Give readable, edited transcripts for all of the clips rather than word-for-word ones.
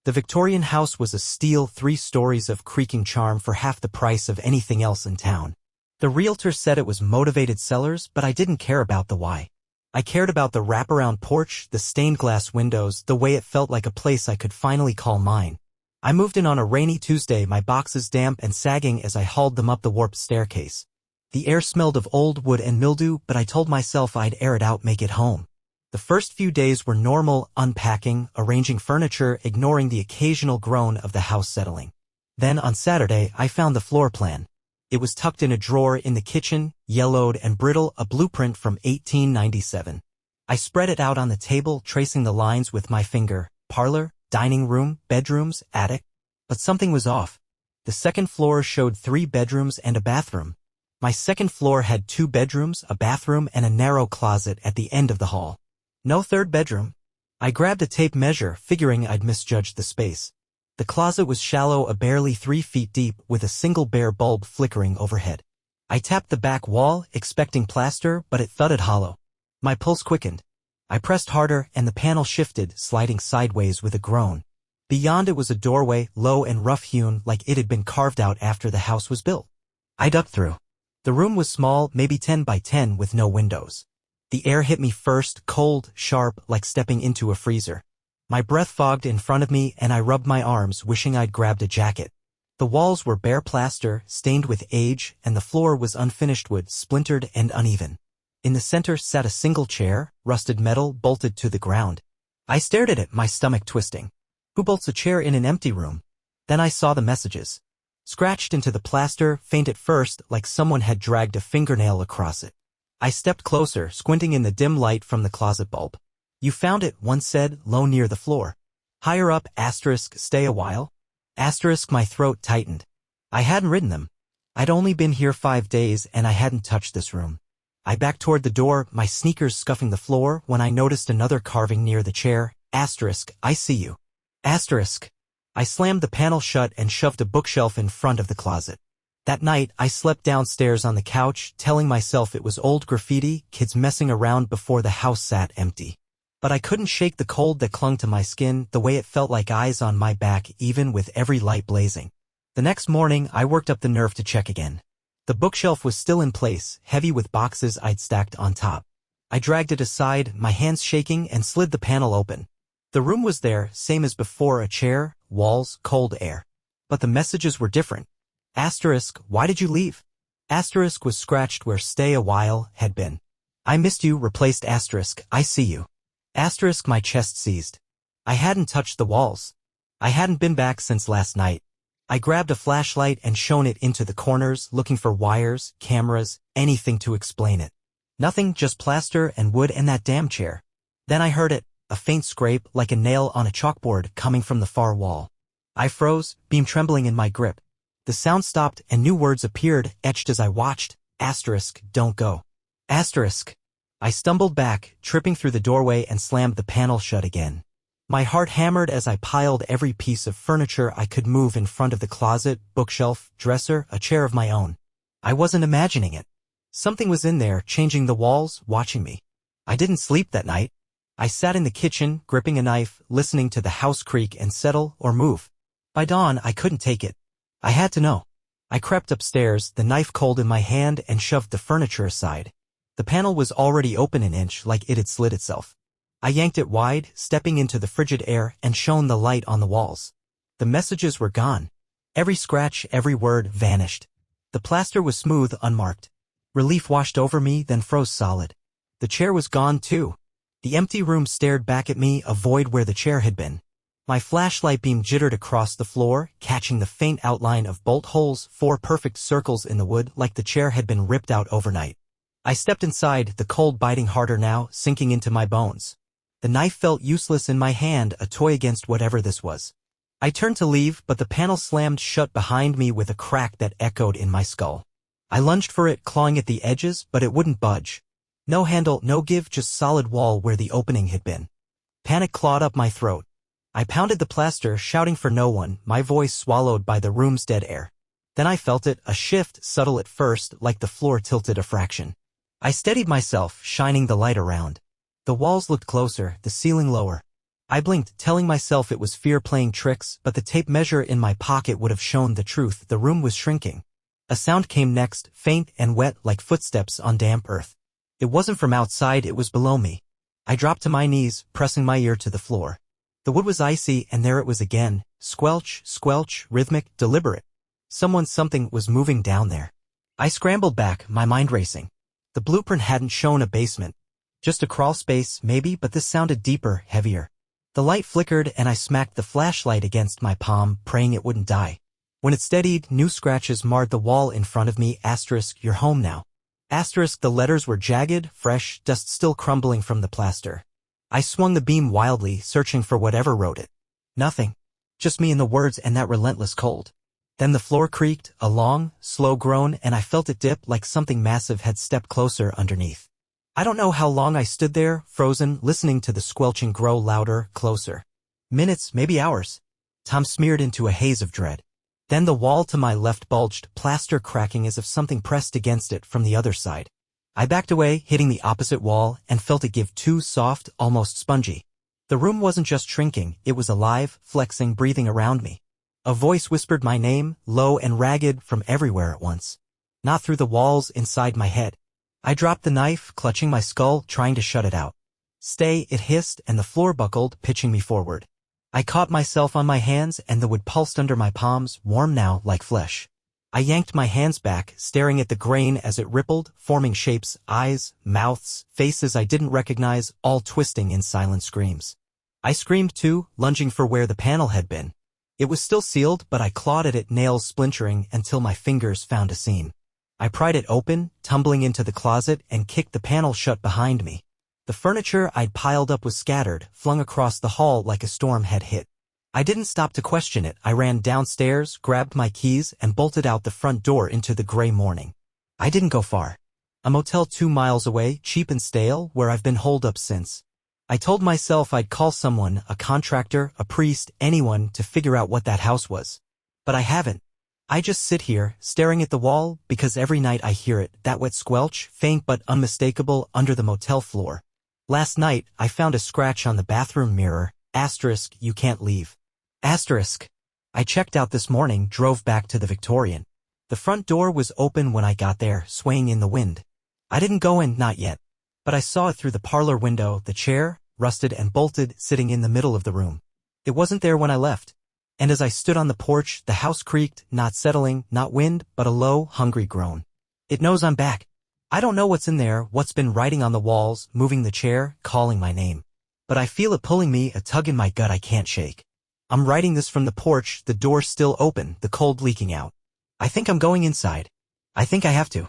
The Victorian house was a steel 3 stories of creaking charm for half the price of anything else in town. The realtor said it was motivated sellers, but I didn't care about the why. I cared about the wraparound porch, the stained glass windows, the way it felt like a place I could finally call mine. I moved in on a rainy Tuesday, my boxes damp and sagging as I hauled them up the warped staircase. The air smelled of old wood and mildew, but I told myself I'd air it out, make it home. The first few days were normal, unpacking, arranging furniture, ignoring the occasional groan of the house settling. Then on Saturday, I found the floor plan. It was tucked in a drawer in the kitchen, yellowed and brittle, a blueprint from 1897. I spread it out on the table, tracing the lines with my finger. Parlor, dining room, bedrooms, attic. But something was off. The second floor showed 3 bedrooms and a bathroom. My second floor had 2 bedrooms, a bathroom, and a narrow closet at the end of the hall. No third bedroom. I grabbed a tape measure, figuring I'd misjudged the space. The closet was shallow, a barely 3 feet deep, with a single bare bulb flickering overhead. I tapped the back wall, expecting plaster, but it thudded hollow. My pulse quickened. I pressed harder, and the panel shifted, sliding sideways with a groan. Beyond it was a doorway, low and rough-hewn, like it had been carved out after the house was built. I ducked through. The room was small, maybe 10 by 10, with no windows. The air hit me first, cold, sharp, like stepping into a freezer. My breath fogged in front of me, and I rubbed my arms, wishing I'd grabbed a jacket. The walls were bare plaster, stained with age, and the floor was unfinished wood, splintered and uneven. In the center sat a single chair, rusted metal, bolted to the ground. I stared at it, my stomach twisting. Who bolts a chair in an empty room? Then I saw the messages. Scratched into the plaster, faint at first, like someone had dragged a fingernail across it. I stepped closer, squinting in the dim light from the closet bulb. You found it, one said, low near the floor. Higher up, asterisk, stay a while? Asterisk, my throat tightened. I hadn't written them. I'd only been here 5 days, and I hadn't touched this room. I backed toward the door, my sneakers scuffing the floor, when I noticed another carving near the chair. Asterisk, I see you. Asterisk. I slammed the panel shut and shoved a bookshelf in front of the closet. That night, I slept downstairs on the couch, telling myself it was old graffiti, kids messing around before the house sat empty. But I couldn't shake the cold that clung to my skin, the way it felt like eyes on my back, even with every light blazing. The next morning, I worked up the nerve to check again. The bookshelf was still in place, heavy with boxes I'd stacked on top. I dragged it aside, my hands shaking, and slid the panel open. The room was there, same as before, a chair, walls, cold air. But the messages were different. Asterisk, why did you leave? Asterisk was scratched where stay a while had been. I missed you, replaced asterisk, I see you. Asterisk, my chest seized. I hadn't touched the walls. I hadn't been back since last night. I grabbed a flashlight and shone it into the corners, looking for wires, cameras, anything to explain it. Nothing, just plaster and wood and that damn chair. Then I heard it, a faint scrape like a nail on a chalkboard coming from the far wall. I froze, beam trembling in my grip. The sound stopped and new words appeared, etched as I watched. Asterisk, don't go. Asterisk. I stumbled back, tripping through the doorway and slammed the panel shut again. My heart hammered as I piled every piece of furniture I could move in front of the closet, bookshelf, dresser, a chair of my own. I wasn't imagining it. Something was in there, changing the walls, watching me. I didn't sleep that night. I sat in the kitchen, gripping a knife, listening to the house creak and settle or move. By dawn, I couldn't take it. I had to know. I crept upstairs, the knife cold in my hand, and shoved the furniture aside. The panel was already open an inch, like it had slid itself. I yanked it wide, stepping into the frigid air, and shone the light on the walls. The messages were gone. Every scratch, every word vanished. The plaster was smooth, unmarked. Relief washed over me, then froze solid. The chair was gone too. The empty room stared back at me, a void where the chair had been. My flashlight beam jittered across the floor, catching the faint outline of bolt holes, 4 perfect circles in the wood, like the chair had been ripped out overnight. I stepped inside, the cold biting harder now, sinking into my bones. The knife felt useless in my hand, a toy against whatever this was. I turned to leave, but the panel slammed shut behind me with a crack that echoed in my skull. I lunged for it, clawing at the edges, but it wouldn't budge. No handle, no give, just solid wall where the opening had been. Panic clawed up my throat. I pounded the plaster, shouting for no one, my voice swallowed by the room's dead air. Then I felt it, a shift, subtle at first, like the floor tilted a fraction. I steadied myself, shining the light around. The walls looked closer, the ceiling lower. I blinked, telling myself it was fear playing tricks, but the tape measure in my pocket would have shown the truth. The room was shrinking. A sound came next, faint and wet like footsteps on damp earth. It wasn't from outside, it was below me. I dropped to my knees, pressing my ear to the floor. The wood was icy, and there it was again. Squelch, squelch, rhythmic, deliberate. Something was moving down there. I scrambled back, my mind racing. The blueprint hadn't shown a basement. Just a crawl space, maybe, but this sounded deeper, heavier. The light flickered, and I smacked the flashlight against my palm, praying it wouldn't die. When it steadied, new scratches marred the wall in front of me. Asterisk, you're home now. Asterisk, the letters were jagged, fresh, dust still crumbling from the plaster. I swung the beam wildly, searching for whatever wrote it. Nothing. Just me and the words and that relentless cold. Then the floor creaked, a long, slow groan, and I felt it dip like something massive had stepped closer underneath. I don't know how long I stood there, frozen, listening to the squelching grow louder, closer. Minutes, maybe hours. Time smeared into a haze of dread. Then the wall to my left bulged, plaster cracking as if something pressed against it from the other side. I backed away, hitting the opposite wall, and felt it give too soft, almost spongy. The room wasn't just shrinking, it was alive, flexing, breathing around me. A voice whispered my name, low and ragged, from everywhere at once. Not through the walls, inside my head. I dropped the knife, clutching my skull, trying to shut it out. Stay, it hissed, and the floor buckled, pitching me forward. I caught myself on my hands, and the wood pulsed under my palms, warm now, like flesh. I yanked my hands back, staring at the grain as it rippled, forming shapes, eyes, mouths, faces I didn't recognize, all twisting in silent screams. I screamed too, lunging for where the panel had been. It was still sealed, but I clawed at it, nails splintering, until my fingers found a seam. I pried it open, tumbling into the closet, and kicked the panel shut behind me. The furniture I'd piled up was scattered, flung across the hall like a storm had hit. I didn't stop to question it. I ran downstairs, grabbed my keys, and bolted out the front door into the gray morning. I didn't go far. A motel 2 miles away, cheap and stale, where I've been holed up since. I told myself I'd call someone, a contractor, a priest, anyone, to figure out what that house was. But I haven't. I just sit here, staring at the wall, because every night I hear it, that wet squelch, faint but unmistakable, under the motel floor. Last night, I found a scratch on the bathroom mirror, asterisk, you can't leave. Asterisk. I checked out this morning, drove back to the Victorian. The front door was open when I got there, swaying in the wind. I didn't go in, not yet. But I saw it through the parlor window, the chair, rusted and bolted, sitting in the middle of the room. It wasn't there when I left. And as I stood on the porch, the house creaked, not settling, not wind, but a low, hungry groan. It knows I'm back. I don't know what's in there, what's been writing on the walls, moving the chair, calling my name. But I feel it pulling me, a tug in my gut I can't shake. I'm writing this from the porch, the door still open, the cold leaking out. I think I'm going inside. I think I have to.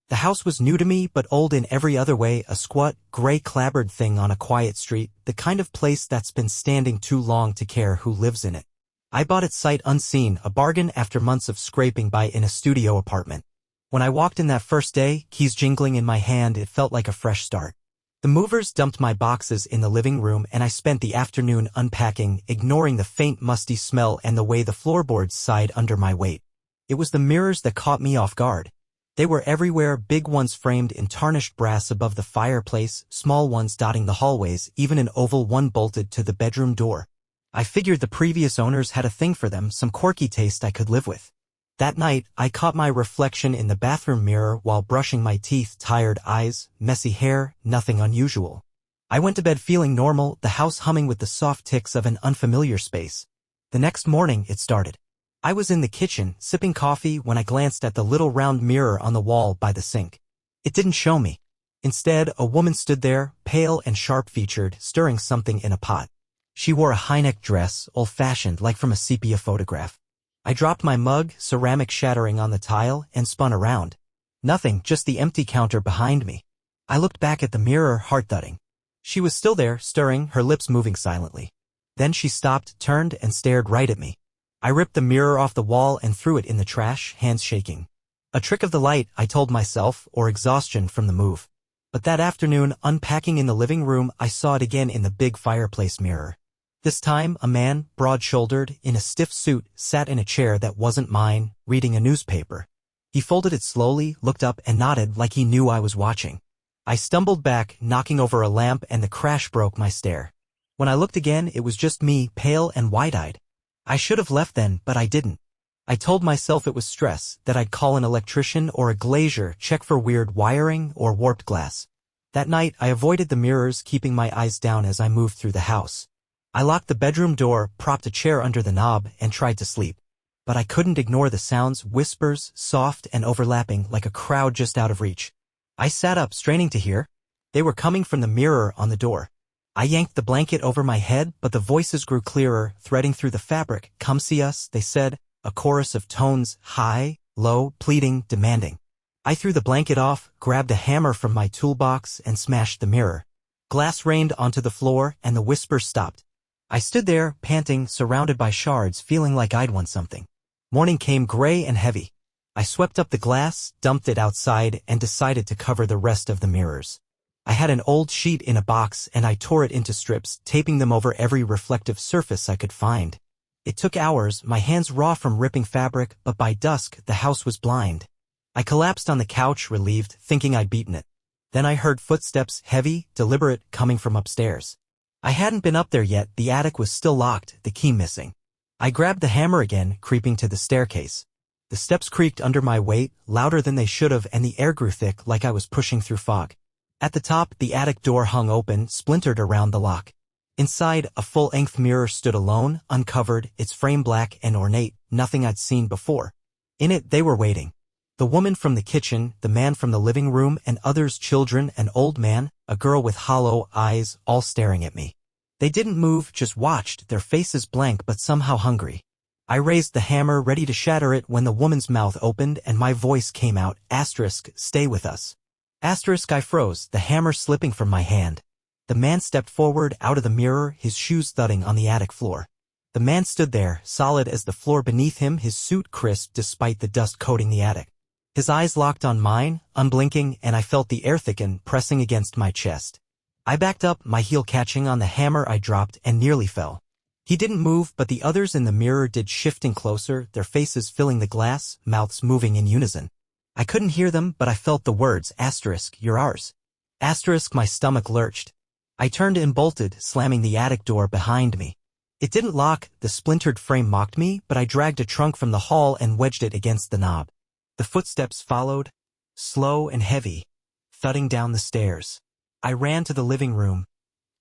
The house was new to me, but old in every other way, a squat, gray clapboard thing on a quiet street, the kind of place that's been standing too long to care who lives in it. I bought it sight unseen, a bargain after months of scraping by in a studio apartment. When I walked in that first day, keys jingling in my hand, it felt like a fresh start. The movers dumped my boxes in the living room, and I spent the afternoon unpacking, ignoring the faint musty smell and the way the floorboards sighed under my weight. It was the mirrors that caught me off guard. They were everywhere, big ones framed in tarnished brass above the fireplace, small ones dotting the hallways, even an oval one bolted to the bedroom door. I figured the previous owners had a thing for them, some quirky taste I could live with. That night, I caught my reflection in the bathroom mirror while brushing my teeth, tired eyes, messy hair, nothing unusual. I went to bed feeling normal, the house humming with the soft ticks of an unfamiliar space. The next morning, it started. I was in the kitchen, sipping coffee, when I glanced at the little round mirror on the wall by the sink. It didn't show me. Instead, a woman stood there, pale and sharp-featured, stirring something in a pot. She wore a high-neck dress, old-fashioned, like from a sepia photograph. I dropped my mug, ceramic shattering on the tile, and spun around. Nothing, just the empty counter behind me. I looked back at the mirror, heart-thudding. She was still there, stirring, her lips moving silently. Then she stopped, turned, and stared right at me. I ripped the mirror off the wall and threw it in the trash, hands shaking. A trick of the light, I told myself, or exhaustion from the move. But that afternoon, unpacking in the living room, I saw it again in the big fireplace mirror. This time, a man, broad-shouldered, in a stiff suit, sat in a chair that wasn't mine, reading a newspaper. He folded it slowly, looked up, and nodded like he knew I was watching. I stumbled back, knocking over a lamp, and the crash broke my stare. When I looked again, it was just me, pale and wide-eyed. I should have left then, but I didn't. I told myself it was stress, that I'd call an electrician or a glazier, check for weird wiring or warped glass. That night, I avoided the mirrors, keeping my eyes down as I moved through the house. I locked the bedroom door, propped a chair under the knob, and tried to sleep. But I couldn't ignore the sounds, whispers, soft and overlapping, like a crowd just out of reach. I sat up, straining to hear. They were coming from the mirror on the door. I yanked the blanket over my head, but the voices grew clearer, threading through the fabric. "Come see us," they said, a chorus of tones, high, low, pleading, demanding. I threw the blanket off, grabbed a hammer from my toolbox, and smashed the mirror. Glass rained onto the floor, and the whispers stopped. I stood there, panting, surrounded by shards, feeling like I'd won something. Morning came gray and heavy. I swept up the glass, dumped it outside, and decided to cover the rest of the mirrors. I had an old sheet in a box, and I tore it into strips, taping them over every reflective surface I could find. It took hours, my hands raw from ripping fabric, but by dusk, the house was blind. I collapsed on the couch, relieved, thinking I'd beaten it. Then I heard footsteps, heavy, deliberate, coming from upstairs. I hadn't been up there yet, the attic was still locked, the key missing. I grabbed the hammer again, creeping to the staircase. The steps creaked under my weight, louder than they should have, and the air grew thick, like I was pushing through fog. At the top, the attic door hung open, splintered around the lock. Inside, a full-length mirror stood alone, uncovered, its frame black and ornate, nothing I'd seen before. In it, they were waiting. The woman from the kitchen, the man from the living room, and others, children, an old man, a girl with hollow eyes, all staring at me. They didn't move, just watched, their faces blank but somehow hungry. I raised the hammer, ready to shatter it, when the woman's mouth opened and my voice came out, "Asterisk, stay with us." Asterisk, I froze, the hammer slipping from my hand. The man stepped forward, out of the mirror, his shoes thudding on the attic floor. The man stood there, solid as the floor beneath him, his suit crisp despite the dust coating the attic. His eyes locked on mine, unblinking, and I felt the air thicken, pressing against my chest. I backed up, my heel catching on the hammer I dropped, and nearly fell. He didn't move, but the others in the mirror did, shifting closer, their faces filling the glass, mouths moving in unison. I couldn't hear them, but I felt the words, "Asterisk, you're ours." Asterisk, my stomach lurched. I turned and bolted, slamming the attic door behind me. It didn't lock, the splintered frame mocked me, but I dragged a trunk from the hall and wedged it against the knob. The footsteps followed, slow and heavy, thudding down the stairs. I ran to the living room,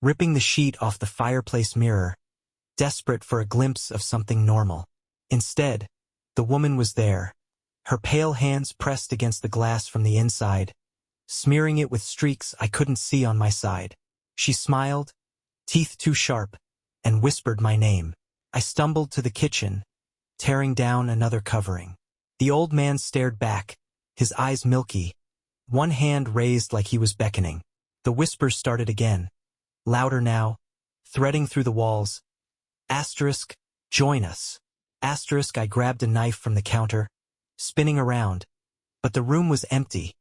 ripping the sheet off the fireplace mirror, desperate for a glimpse of something normal. Instead, the woman was there, her pale hands pressed against the glass from the inside, smearing it with streaks I couldn't see on my side. She smiled, teeth too sharp, and whispered my name. I stumbled to the kitchen, tearing down another covering. The old man stared back, his eyes milky, one hand raised like he was beckoning. The whispers started again, louder now, threading through the walls. Asterisk, join us. Asterisk, I grabbed a knife from the counter, spinning around. But the room was empty,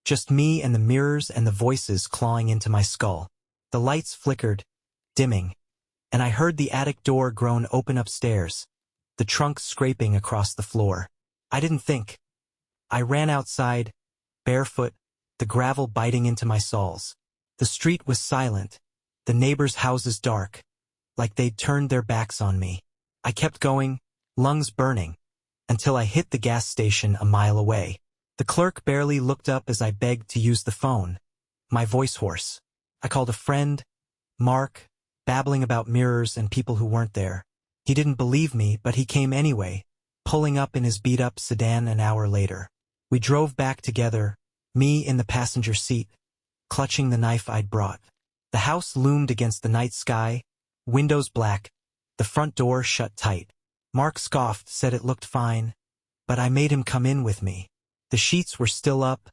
just me and the mirrors and the voices clawing into my skull. The lights flickered, dimming, and I heard the attic door groan open upstairs, the trunk scraping across the floor. I didn't think. I ran outside, barefoot, the gravel biting into my soles. The street was silent, the neighbors' houses dark, like they'd turned their backs on me. I kept going, lungs burning, until I hit the gas station a mile away. The clerk barely looked up as I begged to use the phone, my voice hoarse. I called a friend, Mark, babbling about mirrors and people who weren't there. He didn't believe me, but he came anyway, pulling up in his beat-up sedan an hour later. We drove back together, me in the passenger seat, clutching the knife I'd brought. The house loomed against the night sky, windows black, the front door shut tight. Mark scoffed, said it looked fine, but I made him come in with me. The sheets were still up,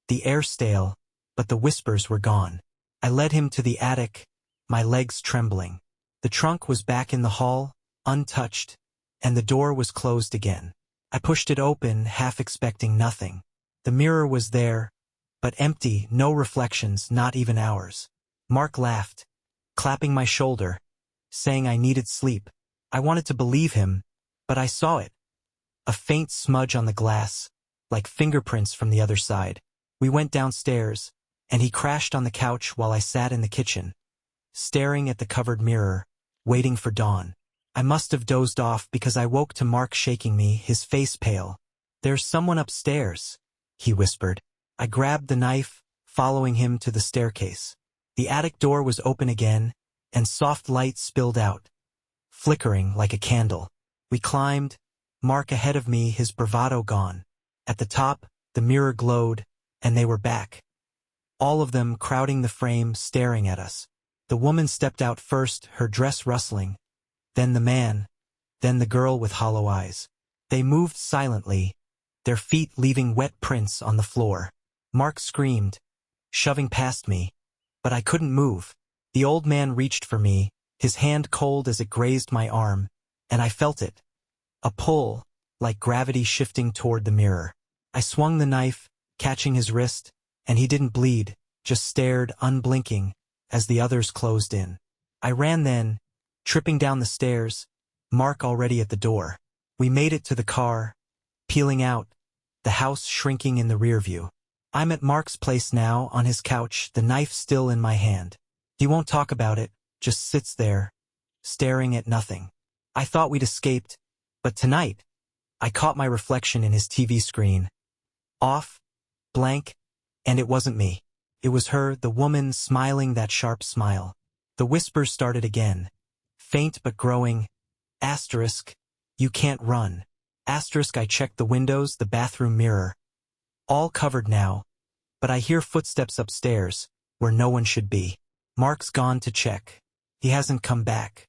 the air stale, but the whispers were gone. I led him to the attic, my legs trembling. The trunk was back in the hall, untouched, and the door was closed again. I pushed it open, half expecting nothing. The mirror was there, but empty, no reflections, not even ours. Mark laughed, clapping my shoulder, saying I needed sleep. I wanted to believe him, but I saw it. A faint smudge on the glass, like fingerprints from the other side. We went downstairs, and he crashed on the couch while I sat in the kitchen, staring at the covered mirror, waiting for dawn. I must have dozed off because I woke to Mark shaking me, his face pale. "There's someone upstairs," he whispered. I grabbed the knife, following him to the staircase. The attic door was open again, and soft light spilled out, flickering like a candle. We climbed, Mark ahead of me, his bravado gone. At the top, the mirror glowed, and they were back. All of them crowding the frame, staring at us. The woman stepped out first, her dress rustling. Then the man. Then the girl with hollow eyes. They moved silently, their feet leaving wet prints on the floor. Mark screamed, shoving past me, but I couldn't move. The old man reached for me, his hand cold as it grazed my arm, and I felt it. A pull, like gravity shifting toward the mirror. I swung the knife, catching his wrist, and he didn't bleed, just stared unblinking as the others closed in. I ran then, tripping down the stairs, Mark already at the door. We made it to the car, peeling out, the house shrinking in the rear view. I'm at Mark's place now, on his couch, the knife still in my hand. He won't talk about it, just sits there, staring at nothing. I thought we'd escaped, but tonight, I caught my reflection in his TV screen. Off, blank, and it wasn't me. It was her, the woman, smiling that sharp smile. The whispers started again, faint but growing. Asterisk, you can't run. Asterisk, I checked the windows, the bathroom mirror. All covered now, but I hear footsteps upstairs, where no one should be. Mark's gone to check. He hasn't come back.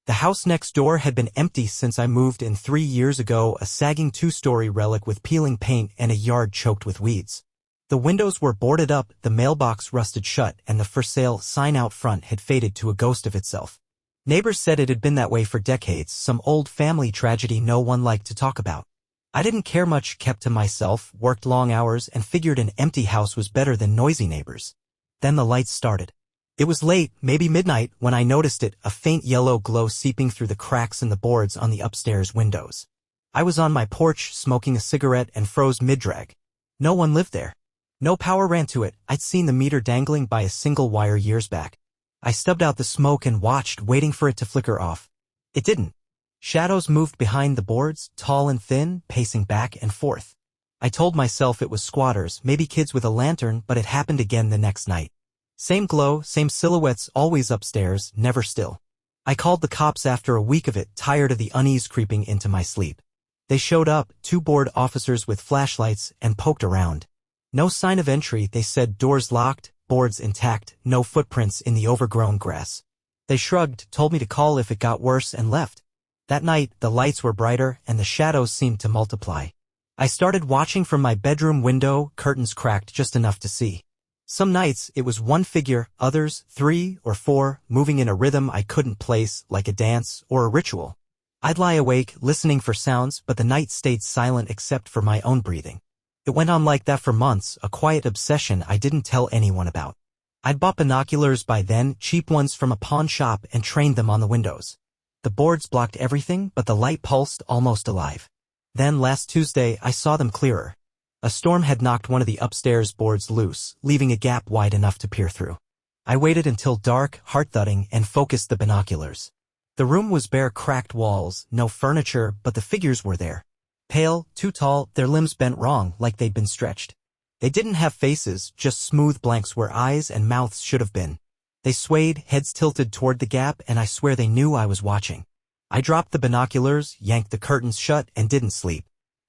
The house next door had been empty since I moved in 3 years ago, a sagging 2-story relic with peeling paint and a yard choked with weeds. The windows were boarded up, the mailbox rusted shut, and the for sale sign out front had faded to a ghost of itself. Neighbors said it had been that way for decades, some old family tragedy no one liked to talk about. I didn't care much, kept to myself, worked long hours, and figured an empty house was better than noisy neighbors. Then the lights started. It was late, maybe midnight, when I noticed it, a faint yellow glow seeping through the cracks in the boards on the upstairs windows. I was on my porch, smoking a cigarette, and froze mid-drag. No one lived there. No power ran to it. I'd seen the meter dangling by a single wire years back. I stubbed out the smoke and watched, waiting for it to flicker off. It didn't. Shadows moved behind the boards, tall and thin, pacing back and forth. I told myself it was squatters, maybe kids with a lantern, but it happened again the next night. Same glow, same silhouettes, always upstairs, never still. I called the cops after a week of it, tired of the unease creeping into my sleep. They showed up, 2 bored officers with flashlights, and poked around. No sign of entry, they said, doors locked, boards intact, no footprints in the overgrown grass. They shrugged, told me to call if it got worse, and left. That night, the lights were brighter, and the shadows seemed to multiply. I started watching from my bedroom window, curtains cracked just enough to see. Some nights, it was one figure, others, 3 or 4, moving in a rhythm I couldn't place, like a dance or a ritual. I'd lie awake, listening for sounds, but the night stayed silent except for my own breathing. It went on like that for months, a quiet obsession I didn't tell anyone about. I'd bought binoculars by then, cheap ones from a pawn shop, and trained them on the windows. The boards blocked everything, but the light pulsed, almost alive. Then last Tuesday, I saw them clearer. A storm had knocked one of the upstairs boards loose, leaving a gap wide enough to peer through. I waited until dark, heart-thudding, and focused the binoculars. The room was bare, cracked walls, no furniture, but the figures were there. Pale, too tall, their limbs bent wrong, like they'd been stretched. They didn't have faces, just smooth blanks where eyes and mouths should have been. They swayed, heads tilted toward the gap, and I swear they knew I was watching. I dropped the binoculars, yanked the curtains shut, and didn't sleep.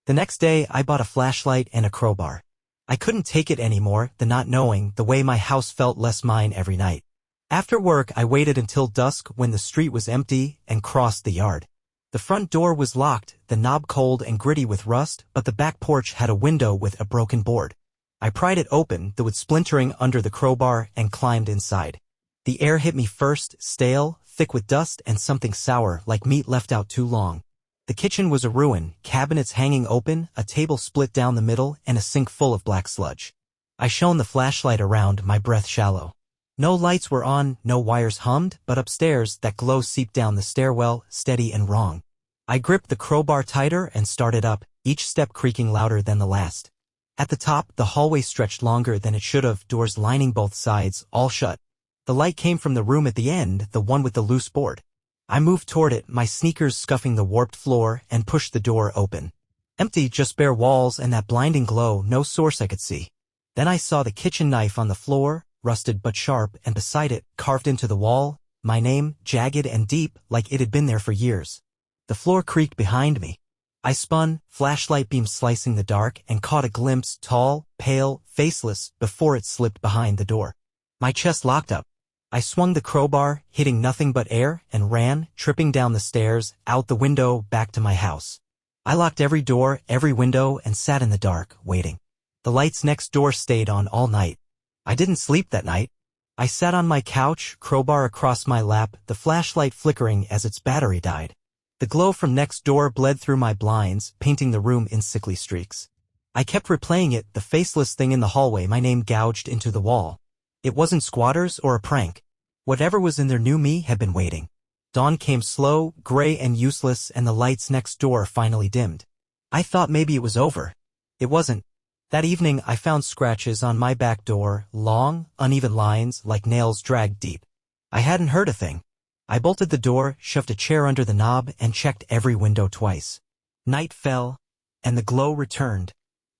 The next day, I bought a flashlight and a crowbar. I couldn't take it anymore, the not knowing, the way my house felt less mine every night. After work, I waited until dusk when the street was empty and crossed the yard. The front door was locked, the knob cold and gritty with rust, but the back porch had a window with a broken board. I pried it open, though it splintering under the crowbar, and climbed inside. The air hit me first, stale, thick with dust, and something sour, like meat left out too long. The kitchen was a ruin, cabinets hanging open, a table split down the middle, and a sink full of black sludge. I shone the flashlight around, my breath shallow. No lights were on, no wires hummed, but upstairs, that glow seeped down the stairwell, steady and wrong. I gripped the crowbar tighter and started up, each step creaking louder than the last. At the top, the hallway stretched longer than it should have, doors lining both sides, all shut. The light came from the room at the end, the one with the loose board. I moved toward it, my sneakers scuffing the warped floor, and pushed the door open. Empty, just bare walls and that blinding glow, no source I could see. Then I saw the kitchen knife on the floor, rusted but sharp, and beside it, carved into the wall, my name, jagged and deep, like it had been there for years. The floor creaked behind me. I spun, flashlight beam slicing the dark, and caught a glimpse, tall, pale, faceless, before it slipped behind the door. My chest locked up. I swung the crowbar, hitting nothing but air, and ran, tripping down the stairs, out the window, back to my house. I locked every door, every window, and sat in the dark, waiting. The lights next door stayed on all night. I didn't sleep that night. I sat on my couch, crowbar across my lap, the flashlight flickering as its battery died. The glow from next door bled through my blinds, painting the room in sickly streaks. I kept replaying it, the faceless thing in the hallway, my name gouged into the wall. It wasn't squatters or a prank. Whatever was in there knew me had been waiting. Dawn came slow, gray and useless, and the lights next door finally dimmed. I thought maybe it was over. It wasn't. That evening I found scratches on my back door, long, uneven lines like nails dragged deep. I hadn't heard a thing. I bolted the door, shoved a chair under the knob, and checked every window twice. Night fell, and the glow returned,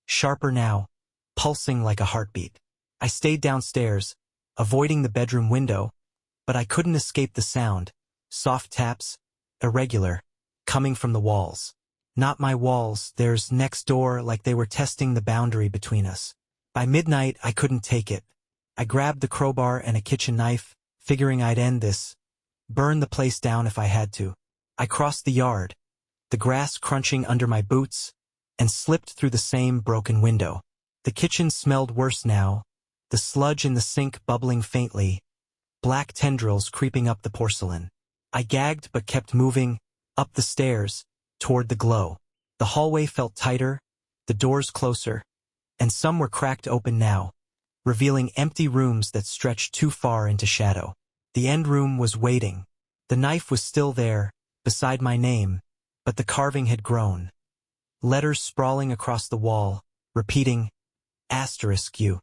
sharper now, pulsing like a heartbeat. I stayed downstairs, avoiding the bedroom window, but I couldn't escape the sound. Soft taps, irregular, coming from the walls. Not my walls, theirs next door, like they were testing the boundary between us. By midnight, I couldn't take it. I grabbed the crowbar and a kitchen knife, figuring I'd end this, burn the place down if I had to. I crossed the yard, the grass crunching under my boots, and slipped through the same broken window. The kitchen smelled worse now, the sludge in the sink bubbling faintly, black tendrils creeping up the porcelain. I gagged but kept moving, up the stairs, toward the glow. The hallway felt tighter, the doors closer, and some were cracked open now, revealing empty rooms that stretched too far into shadow. The end room was waiting. The knife was still there, beside my name, but the carving had grown. Letters sprawling across the wall, repeating, asterisk you.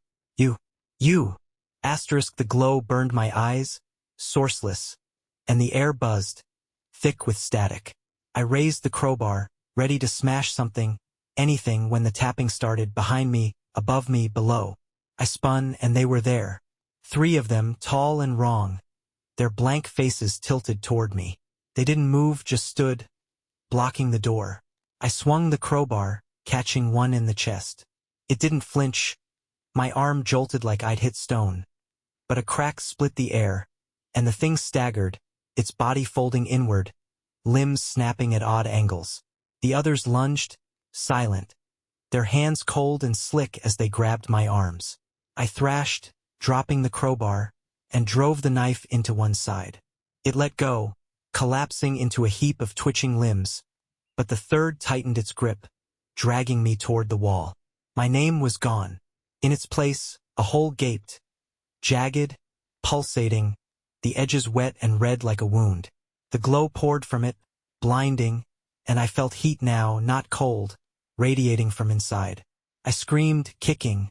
Asterisk. The glow burned my eyes, sourceless, and the air buzzed, thick with static. I raised the crowbar, ready to smash something, anything, when the tapping started, behind me, above me, below. I spun, and they were there. 3 of them, tall and wrong, their blank faces tilted toward me. They didn't move, just stood, blocking the door. I swung the crowbar, catching one in the chest. It didn't flinch. My arm jolted like I'd hit stone. But a crack split the air, and the thing staggered, its body folding inward, limbs snapping at odd angles. The others lunged, silent, their hands cold and slick as they grabbed my arms. I thrashed, dropping the crowbar, and drove the knife into one side. It let go, collapsing into a heap of twitching limbs, but the third tightened its grip, dragging me toward the wall. My name was gone. In its place, a hole gaped, jagged, pulsating, the edges wet and red like a wound. The glow poured from it, blinding, and I felt heat now, not cold, radiating from inside. I screamed, kicking,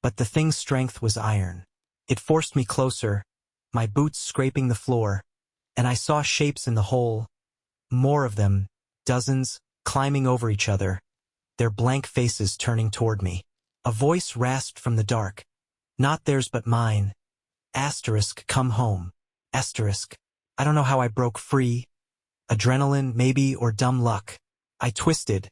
but the thing's strength was iron. It forced me closer, my boots scraping the floor, and I saw shapes in the hole, more of them, dozens, climbing over each other, their blank faces turning toward me. A voice rasped from the dark. Not theirs but mine. Asterisk, come home. Asterisk. I don't know how I broke free. Adrenaline, maybe, or dumb luck. I twisted,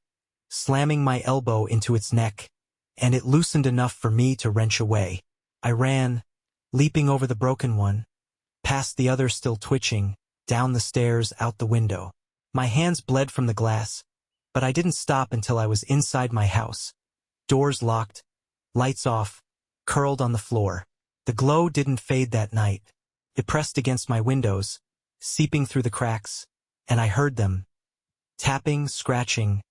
slamming my elbow into its neck, and it loosened enough for me to wrench away. I ran, leaping over the broken one, past the other still twitching, down the stairs, out the window. My hands bled from the glass, but I didn't stop until I was inside my house. Doors locked, lights off, curled on the floor. The glow didn't fade that night. It pressed against my windows, seeping through the cracks, and I heard them. Tapping, scratching,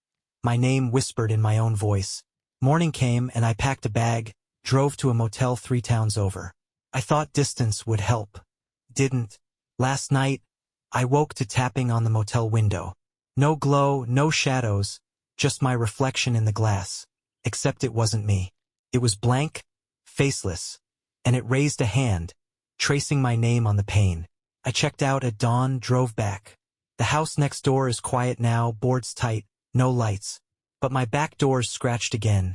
my name whispered in my own voice. Morning came and I packed a bag, drove to a motel 3 towns over. I thought distance would help. Didn't. Last night, I woke to tapping on the motel window. No glow, no shadows, just my reflection in the glass. Except it wasn't me. It was blank, faceless, and it raised a hand, tracing my name on the pane. I checked out at dawn, drove back. The house next door is quiet now, boards tight, no lights. But my back door's scratched again,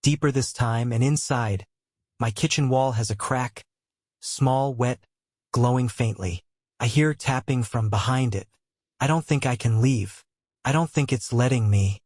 deeper this time, and inside, my kitchen wall has a crack, small, wet, glowing faintly. I hear tapping from behind it. I don't think I can leave. I don't think it's letting me.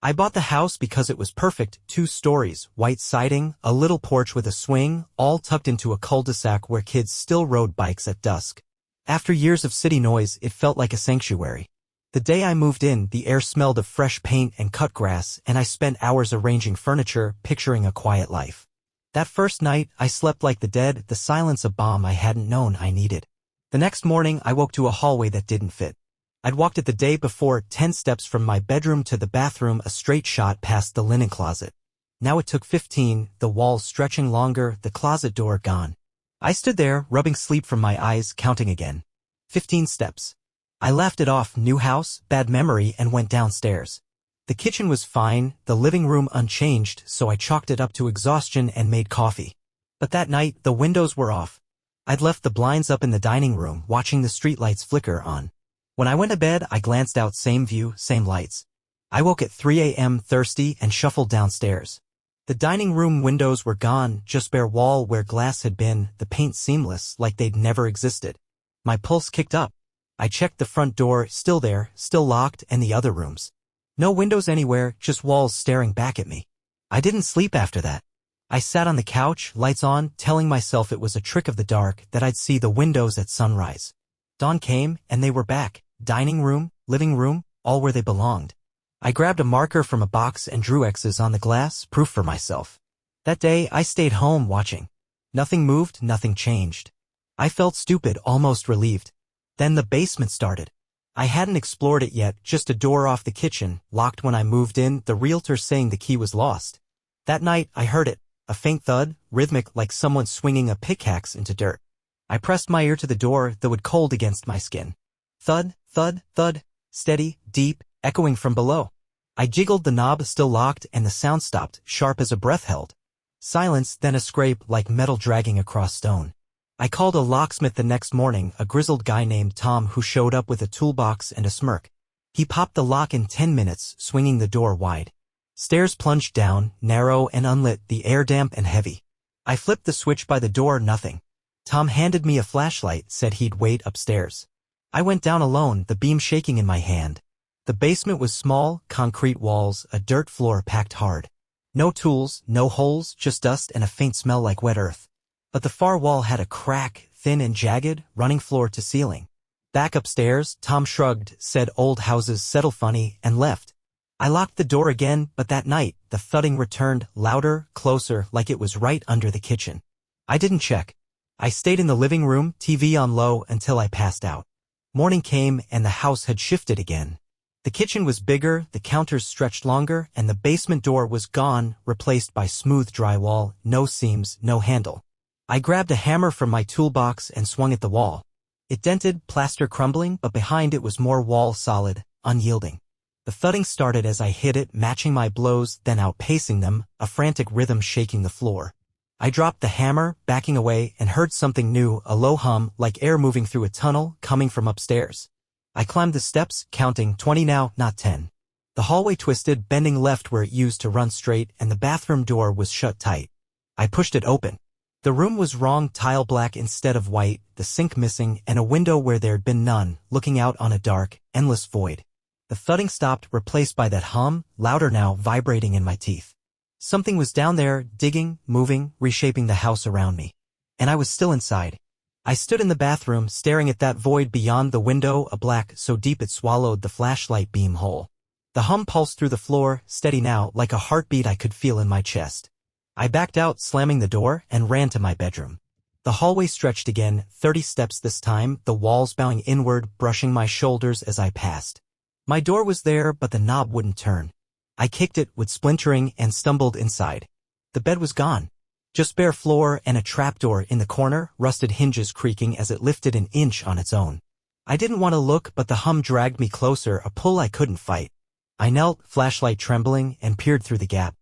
I bought the house because it was perfect, 2 stories, white siding, a little porch with a swing, all tucked into a cul-de-sac where kids still rode bikes at dusk. After years of city noise, it felt like a sanctuary. The day I moved in, the air smelled of fresh paint and cut grass, and I spent hours arranging furniture, picturing a quiet life. That first night, I slept like the dead, the silence a balm I hadn't known I needed. The next morning, I woke to a hallway that didn't fit. I'd walked it the day before, 10 steps from my bedroom to the bathroom, a straight shot past the linen closet. Now it took 15, the walls stretching longer, the closet door gone. I stood there, rubbing sleep from my eyes, counting again. 15 steps. I laughed it off, new house, bad memory, and went downstairs. The kitchen was fine, the living room unchanged, so I chalked it up to exhaustion and made coffee. But that night, the windows were off. I'd left the blinds up in the dining room, watching the streetlights flicker on. When I went to bed, I glanced out, same view, same lights. I woke at 3 a.m. thirsty and shuffled downstairs. The dining room windows were gone, just bare wall where glass had been, the paint seamless, like they'd never existed. My pulse kicked up. I checked the front door, still there, still locked, and the other rooms. No windows anywhere, just walls staring back at me. I didn't sleep after that. I sat on the couch, lights on, telling myself it was a trick of the dark, that I'd see the windows at sunrise. Dawn came, and they were back. Dining room, living room, all where they belonged. I grabbed a marker from a box and drew X's on the glass, proof for myself. That day, I stayed home watching. Nothing moved, nothing changed. I felt stupid, almost relieved. Then the basement started. I hadn't explored it yet, just a door off the kitchen, locked when I moved in, the realtor saying the key was lost. That night, I heard it, a faint thud, rhythmic like someone swinging a pickaxe into dirt. I pressed my ear to the door, though it cold against my skin. Thud, thud, thud, steady, deep, echoing from below. I jiggled the knob, still locked, and the sound stopped, sharp as a breath held. Silence, then a scrape like metal dragging across stone. I called a locksmith the next morning, a grizzled guy named Tom who showed up with a toolbox and a smirk. He popped the lock in 10 minutes, swinging the door wide. Stairs plunged down, narrow and unlit, the air damp and heavy. I flipped the switch by the door, nothing. Tom handed me a flashlight, said he'd wait upstairs. I went down alone, the beam shaking in my hand. The basement was small, concrete walls, a dirt floor packed hard. No tools, no holes, just dust and a faint smell like wet earth. But the far wall had a crack, thin and jagged, running floor to ceiling. Back upstairs, Tom shrugged, said old houses settle funny, and left. I locked the door again, but that night, the thudding returned, louder, closer, like it was right under the kitchen. I didn't check. I stayed in the living room, TV on low, until I passed out. Morning came, and the house had shifted again. The kitchen was bigger, the counters stretched longer, and the basement door was gone, replaced by smooth drywall, no seams, no handle. I grabbed a hammer from my toolbox and swung at the wall. It dented, plaster crumbling, but behind it was more wall, solid, unyielding. The thudding started as I hit it, matching my blows, then outpacing them, a frantic rhythm shaking the floor. I dropped the hammer, backing away, and heard something new, a low hum, like air moving through a tunnel, coming from upstairs. I climbed the steps, counting 20 now, not 10. The hallway twisted, bending left where it used to run straight, and the bathroom door was shut tight. I pushed it open. The room was wrong, tile black instead of white, the sink missing, and a window where there'd been none, looking out on a dark, endless void. The thudding stopped, replaced by that hum, louder now, vibrating in my teeth. Something was down there, digging, moving, reshaping the house around me. And I was still inside. I stood in the bathroom, staring at that void beyond the window, a black so deep it swallowed the flashlight beam whole. The hum pulsed through the floor, steady now, like a heartbeat I could feel in my chest. I backed out, slamming the door, and ran to my bedroom. The hallway stretched again, 30 steps this time, the walls bowing inward, brushing my shoulders as I passed. My door was there, but the knob wouldn't turn. I kicked it with splintering and stumbled inside. The bed was gone. Just bare floor and a trapdoor in the corner, rusted hinges creaking as it lifted an inch on its own. I didn't want to look, but the hum dragged me closer, a pull I couldn't fight. I knelt, flashlight trembling, and peered through the gap.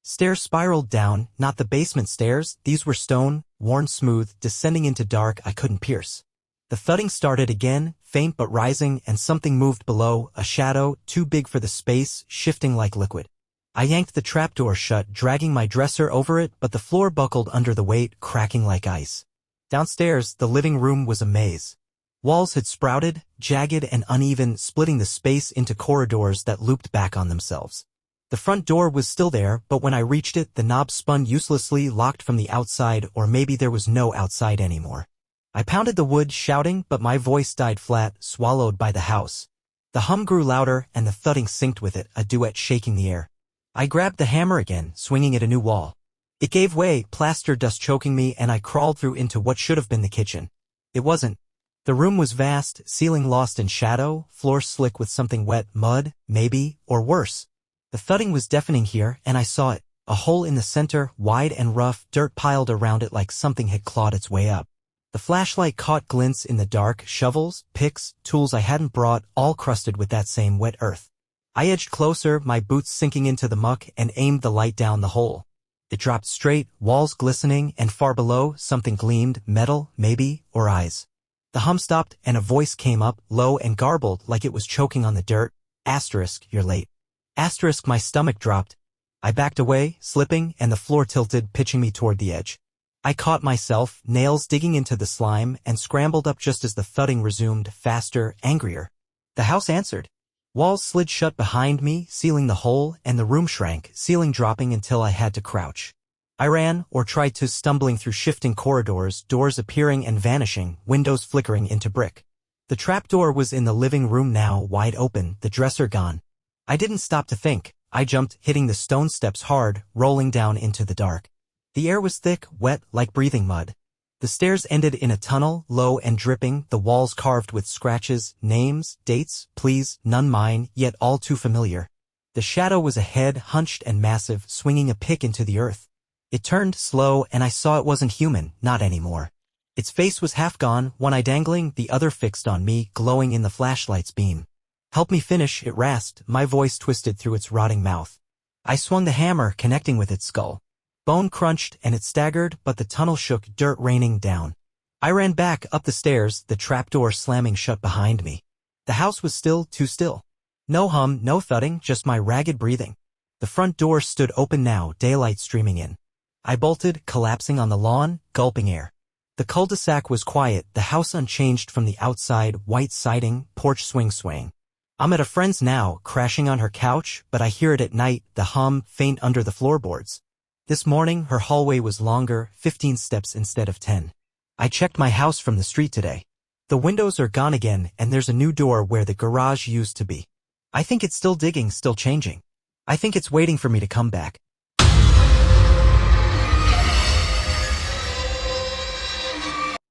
Stairs spiraled down, not the basement stairs, these were stone, worn smooth, descending into dark I couldn't pierce. The thudding started again, faint but rising, and something moved below, a shadow, too big for the space, shifting like liquid. I yanked the trapdoor shut, dragging my dresser over it, but the floor buckled under the weight, cracking like ice. Downstairs, the living room was a maze. Walls had sprouted, jagged and uneven, splitting the space into corridors that looped back on themselves. The front door was still there, but when I reached it, the knob spun uselessly, locked from the outside, or maybe there was no outside anymore. I pounded the wood, shouting, but my voice died flat, swallowed by the house. The hum grew louder, and the thudding synced with it, a duet shaking the air. I grabbed the hammer again, swinging at a new wall. It gave way, plaster dust choking me, and I crawled through into what should have been the kitchen. It wasn't. The room was vast, ceiling lost in shadow, floor slick with something wet, mud, maybe, or worse. The thudding was deafening here, and I saw it. A hole in the center, wide and rough, dirt piled around it like something had clawed its way up. The flashlight caught glints in the dark, shovels, picks, tools I hadn't brought, all crusted with that same wet earth. I edged closer, my boots sinking into the muck, and aimed the light down the hole. It dropped straight, walls glistening, and far below, something gleamed, metal, maybe, or eyes. The hum stopped, and a voice came up, low and garbled, like it was choking on the dirt. Asterisk, you're late. Asterisk, my stomach dropped. I backed away, slipping, and the floor tilted, pitching me toward the edge. I caught myself, nails digging into the slime, and scrambled up just as the thudding resumed, faster, angrier. The house answered. Walls slid shut behind me, sealing the hole, and the room shrank, ceiling dropping until I had to crouch. I ran, or tried to, stumbling through shifting corridors, doors appearing and vanishing, windows flickering into brick. The trapdoor was in the living room now, wide open, the dresser gone. I didn't stop to think. I jumped, hitting the stone steps hard, rolling down into the dark. The air was thick, wet, like breathing mud. The stairs ended in a tunnel, low and dripping, the walls carved with scratches, names, dates, please, none mine, yet all too familiar. The shadow was a head, hunched and massive, swinging a pick into the earth. It turned, slow, and I saw it wasn't human, not anymore. Its face was half gone, one eye dangling, the other fixed on me, glowing in the flashlight's beam. Help me finish, it rasped, my voice twisted through its rotting mouth. I swung the hammer, connecting with its skull. Bone crunched, and it staggered, but the tunnel shook, dirt raining down. I ran back, up the stairs, the trapdoor slamming shut behind me. The house was still, too still. No hum, no thudding, just my ragged breathing. The front door stood open now, daylight streaming in. I bolted, collapsing on the lawn, gulping air. The cul-de-sac was quiet, the house unchanged from the outside, white siding, porch swaying. I'm at a friend's now, crashing on her couch, but I hear it at night, the hum, faint under the floorboards. This morning, her hallway was longer, 15 steps instead of 10. I checked my house from the street today. The windows are gone again, and there's a new door where the garage used to be. I think it's still digging, still changing. I think it's waiting for me to come back.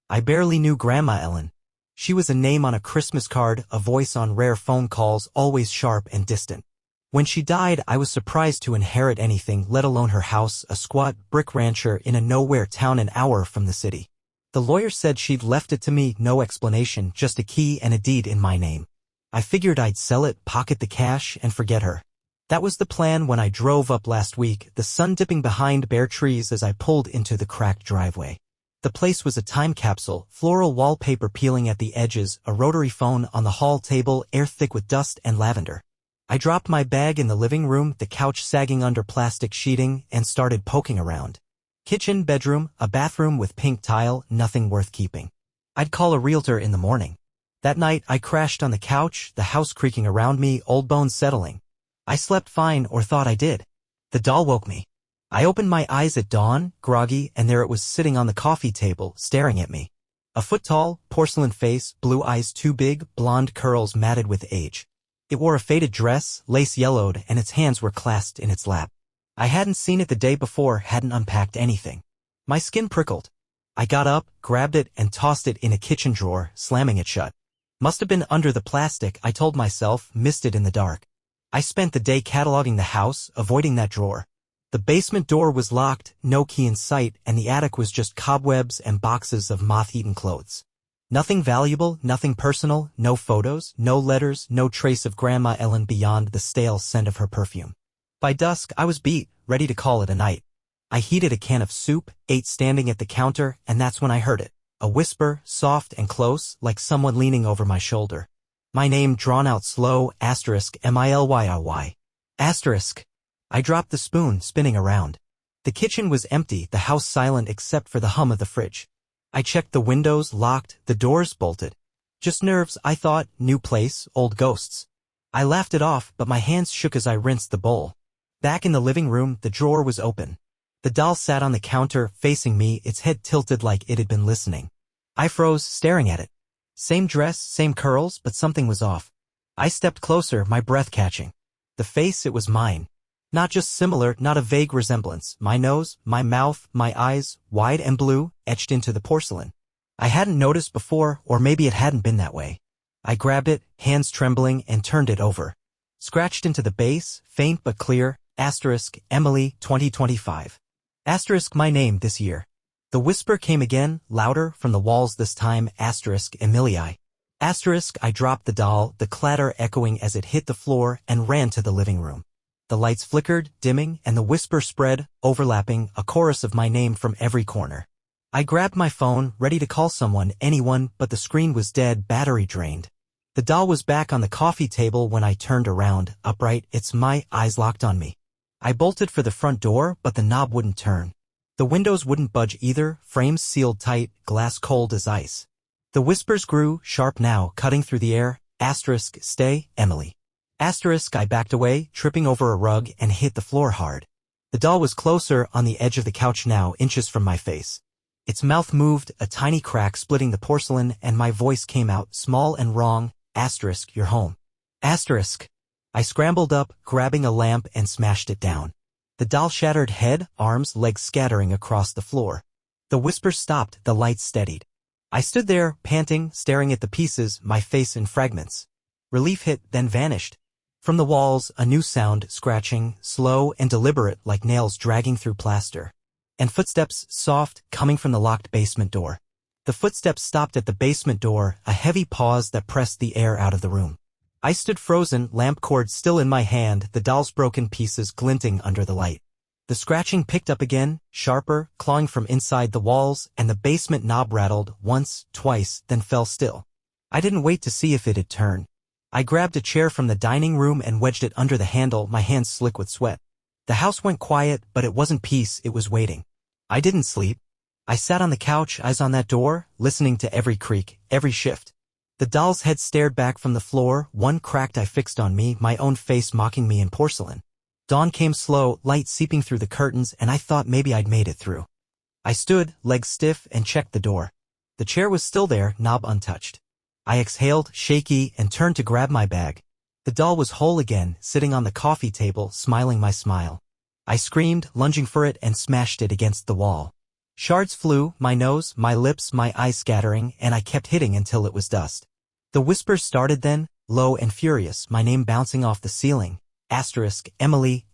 I barely knew Grandma Ellen. She was a name on a Christmas card, a voice on rare phone calls, always sharp and distant. When she died, I was surprised to inherit anything, let alone her house, a squat brick rancher in a nowhere town an hour from the city. The lawyer said she'd left it to me, no explanation, just a key and a deed in my name. I figured I'd sell it, pocket the cash, and forget her. That was the plan when I drove up last week, the sun dipping behind bare trees as I pulled into the cracked driveway. The place was a time capsule, floral wallpaper peeling at the edges, a rotary phone on the hall table, air thick with dust and lavender. I dropped my bag in the living room, the couch sagging under plastic sheeting, and started poking around. Kitchen, bedroom, a bathroom with pink tile, nothing worth keeping. I'd call a realtor in the morning. That night, I crashed on the couch, the house creaking around me, old bones settling. I slept fine, or thought I did. The doll woke me. I opened my eyes at dawn, groggy, and there it was sitting on the coffee table, staring at me. A foot tall, porcelain face, blue eyes too big, blonde curls matted with age. It wore a faded dress, lace yellowed, and its hands were clasped in its lap. I hadn't seen it the day before, hadn't unpacked anything. My skin prickled. I got up, grabbed it, and tossed it in a kitchen drawer, slamming it shut. Must have been under the plastic, I told myself, missed it in the dark. I spent the day cataloging the house, avoiding that drawer. The basement door was locked, no key in sight, and the attic was just cobwebs and boxes of moth-eaten clothes. Nothing valuable, nothing personal, no photos, no letters, no trace of Grandma Ellen beyond the stale scent of her perfume. By dusk, I was beat, ready to call it a night. I heated a can of soup, ate standing at the counter, and that's when I heard it. A whisper, soft and close, like someone leaning over my shoulder. My name drawn out slow, *MILYRY. Asterisk. I dropped the spoon, spinning around. The kitchen was empty, the house silent except for the hum of the fridge. I checked the windows, locked, the doors bolted. Just nerves, I thought, new place, old ghosts. I laughed it off, but my hands shook as I rinsed the bowl. Back in the living room, the drawer was open. The doll sat on the counter, facing me, its head tilted like it had been listening. I froze, staring at it. Same dress, same curls, but something was off. I stepped closer, my breath catching. The face, it was mine. Not just similar, not a vague resemblance. My nose, my mouth, my eyes, wide and blue, etched into the porcelain. I hadn't noticed before, or maybe it hadn't been that way. I grabbed it, hands trembling, and turned it over. Scratched into the base, faint but clear, *Emily 2025. My name this year. The whisper came again, louder, from the walls this time, *Emilii. I dropped the doll, the clatter echoing as it hit the floor, and ran to the living room. The lights flickered, dimming, and the whisper spread, overlapping, a chorus of my name from every corner. I grabbed my phone, ready to call someone, anyone, but the screen was dead, battery drained. The doll was back on the coffee table when I turned around, upright, my eyes locked on me. I bolted for the front door, but the knob wouldn't turn. The windows wouldn't budge either, frames sealed tight, glass cold as ice. The whispers grew, sharp now, cutting through the air, *Stay, Emily. I backed away, tripping over a rug, and hit the floor hard. The doll was closer, on the edge of the couch now, inches from my face. Its mouth moved, a tiny crack splitting the porcelain, and my voice came out, small and wrong, *You're home. I scrambled up, grabbing a lamp, and smashed it down. The doll shattered head, arms, legs scattering across the floor. The whisper stopped, the lights steadied. I stood there, panting, staring at the pieces, my face in fragments. Relief hit, then vanished. From the walls, a new sound, scratching, slow and deliberate like nails dragging through plaster. And footsteps, soft, coming from the locked basement door. The footsteps stopped at the basement door, a heavy pause that pressed the air out of the room. I stood frozen, lamp cord still in my hand, the doll's broken pieces glinting under the light. The scratching picked up again, sharper, clawing from inside the walls, and the basement knob rattled, once, twice, then fell still. I didn't wait to see if it'd turn. I grabbed a chair from the dining room and wedged it under the handle, my hands slick with sweat. The house went quiet, but it wasn't peace, it was waiting. I didn't sleep. I sat on the couch, eyes on that door, listening to every creak, every shift. The doll's head stared back from the floor, one cracked eye fixed on me, my own face mocking me in porcelain. Dawn came slow, light seeping through the curtains, and I thought maybe I'd made it through. I stood, legs stiff, and checked the door. The chair was still there, knob untouched. I exhaled, shaky, and turned to grab my bag. The doll was whole again, sitting on the coffee table, smiling my smile. I screamed, lunging for it, and smashed it against the wall. Shards flew, my nose, my lips, my eyes scattering, and I kept hitting until it was dust. The whispers started then, low and furious, my name bouncing off the ceiling. Emily.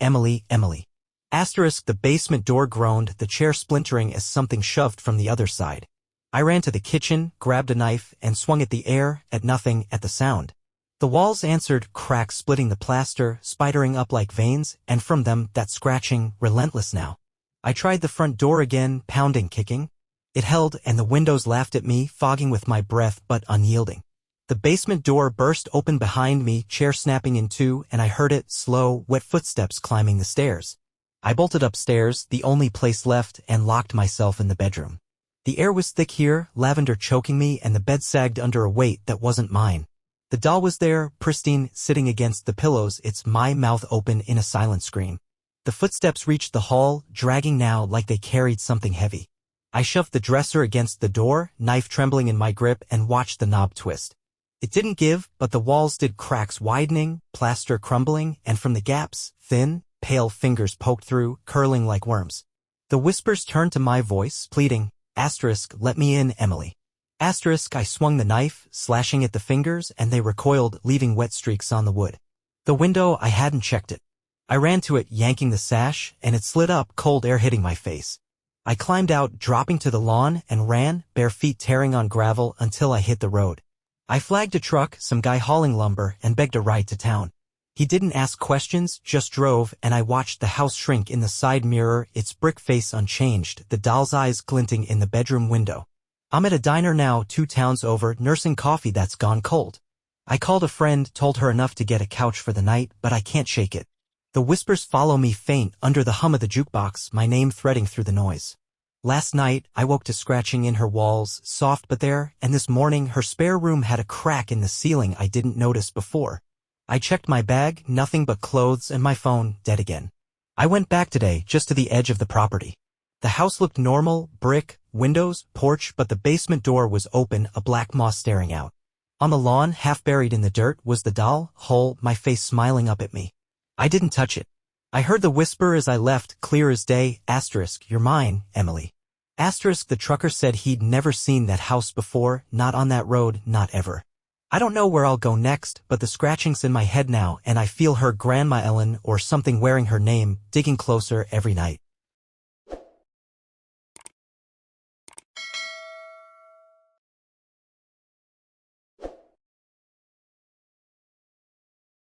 The basement door groaned, the chair splintering as something shoved from the other side. I ran to the kitchen, grabbed a knife, and swung at the air, at nothing, at the sound. The walls answered, cracks splitting the plaster, spidering up like veins, and from them, that scratching, relentless now. I tried the front door again, pounding, kicking. It held, and the windows laughed at me, fogging with my breath, but unyielding. The basement door burst open behind me, chair snapping in two, and I heard it, slow, wet footsteps climbing the stairs. I bolted upstairs, the only place left, and locked myself in the bedroom. The air was thick here, lavender choking me, and the bed sagged under a weight that wasn't mine. The doll was there, pristine, sitting against the pillows, my mouth open in a silent scream. The footsteps reached the hall, dragging now like they carried something heavy. I shoved the dresser against the door, knife trembling in my grip, and watched the knob twist. It didn't give, but the walls did, cracks widening, plaster crumbling, and from the gaps, thin, pale fingers poked through, curling like worms. The whispers turned to my voice, pleading, let me in, Emily. I swung the knife, slashing at the fingers, and they recoiled, leaving wet streaks on the wood. The window, I hadn't checked it. I ran to it, yanking the sash, and it slid up, cold air hitting my face. I climbed out, dropping to the lawn, and ran, bare feet tearing on gravel until I hit the road. I flagged a truck, some guy hauling lumber, and begged a ride to town. He didn't ask questions, just drove, and I watched the house shrink in the side mirror, its brick face unchanged, the doll's eyes glinting in the bedroom window. I'm at a diner now, 2 towns over, nursing coffee that's gone cold. I called a friend, told her enough to get a couch for the night, but I can't shake it. The whispers follow me faint, under the hum of the jukebox, my name threading through the noise. Last night, I woke to scratching in her walls, soft but there, and this morning her spare room had a crack in the ceiling I didn't notice before. I checked my bag, nothing but clothes, and my phone, dead again. I went back today, just to the edge of the property. The house looked normal, brick, windows, porch, but the basement door was open, a black moth staring out. On the lawn, half buried in the dirt, was the doll, whole, my face smiling up at me. I didn't touch it. I heard the whisper as I left, clear as day, asterisk, you're mine, Emily. Asterisk, the trucker said he'd never seen that house before, not on that road, not ever. I don't know where I'll go next, but the scratching's in my head now, and I feel her Grandma Ellen or something wearing her name, digging closer every night.